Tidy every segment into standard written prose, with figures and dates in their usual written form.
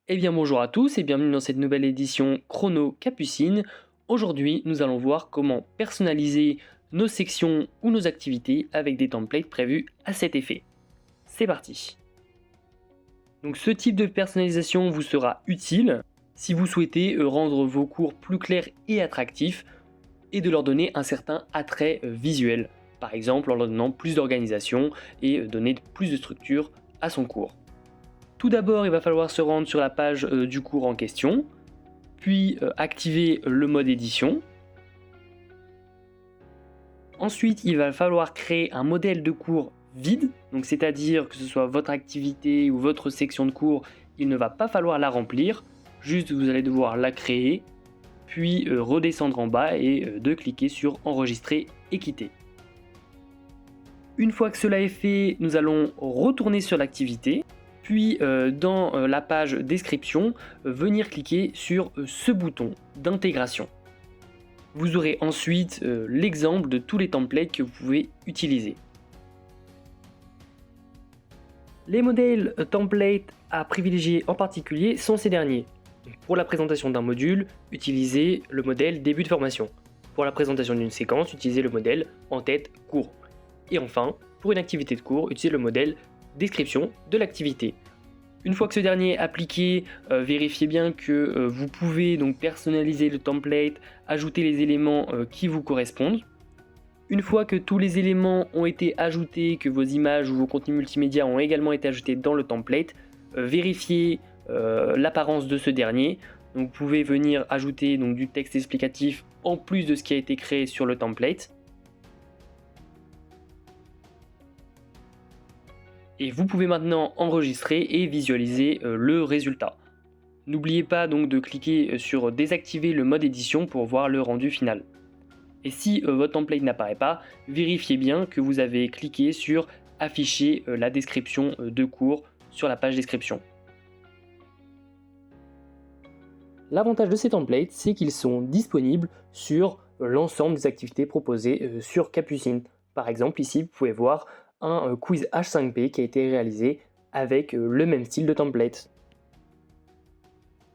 Eh bien bonjour à tous et bienvenue dans cette nouvelle édition Chrono Capucine. Aujourd'hui nous allons voir comment personnaliser nos sections ou nos activités avec des templates prévus à cet effet. C'est parti. Donc ce type de personnalisation vous sera utile si vous souhaitez rendre vos cours plus clairs et attractifs et de leur donner un certain attrait visuel. Par exemple en leur donnant plus d'organisation et donner plus de structure à son cours. Tout d'abord, il va falloir se rendre sur la page du cours en question, puis activer le mode édition. Ensuite, il va falloir créer un modèle de cours vide, donc c'est-à-dire que ce soit votre activité ou votre section de cours, il ne va pas falloir la remplir, juste vous allez devoir la créer, puis redescendre en bas et de cliquer sur enregistrer et quitter. Une fois que cela est fait, nous allons retourner sur l'activité. Puis dans la page description, venir cliquer sur ce bouton d'intégration. Vous aurez ensuite l'exemple de tous les templates que vous pouvez utiliser. Les modèles templates à privilégier en particulier sont ces derniers. Pour la présentation d'un module, utilisez le modèle début de formation. Pour la présentation d'une séquence, utilisez le modèle en-tête cours. Et enfin, pour une activité de cours, utilisez le modèle description de l'activité. Une fois que ce dernier est appliqué, vérifiez bien que vous pouvez donc personnaliser le template, ajouter les éléments qui vous correspondent. Une fois que tous les éléments ont été ajoutés, que vos images ou vos contenus multimédia ont également été ajoutés dans le template, vérifiez l'apparence de ce dernier. Donc vous pouvez venir ajouter donc, du texte explicatif en plus de ce qui a été créé sur le template. Et vous pouvez maintenant enregistrer et visualiser le résultat. N'oubliez pas donc de cliquer sur désactiver le mode édition pour voir le rendu final. Et si votre template n'apparaît pas, vérifiez bien que vous avez cliqué sur afficher la description de cours sur la page description. L'avantage de ces templates, c'est qu'ils sont disponibles sur l'ensemble des activités proposées sur Capucine. Par exemple, ici, vous pouvez voir un quiz H5P qui a été réalisé avec le même style de template.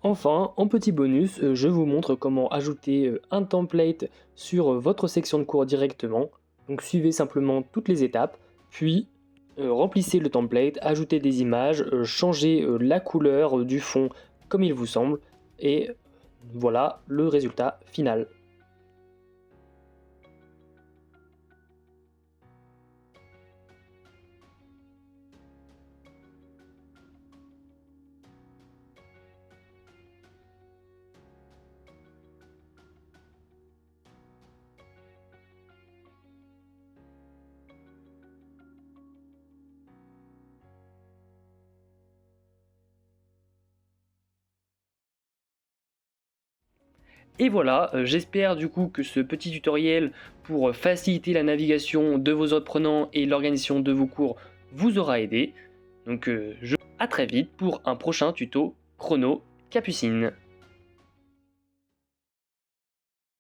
Enfin, en petit bonus, je vous montre comment ajouter un template sur votre section de cours directement. Donc suivez simplement toutes les étapes, puis remplissez le template, ajoutez des images, changez la couleur du fond comme il vous semble, et voilà le résultat final. Et voilà, j'espère du coup que ce petit tutoriel pour faciliter la navigation de vos apprenants et l'organisation de vos cours vous aura aidé. Donc à très vite pour un prochain tuto Chrono Capucine.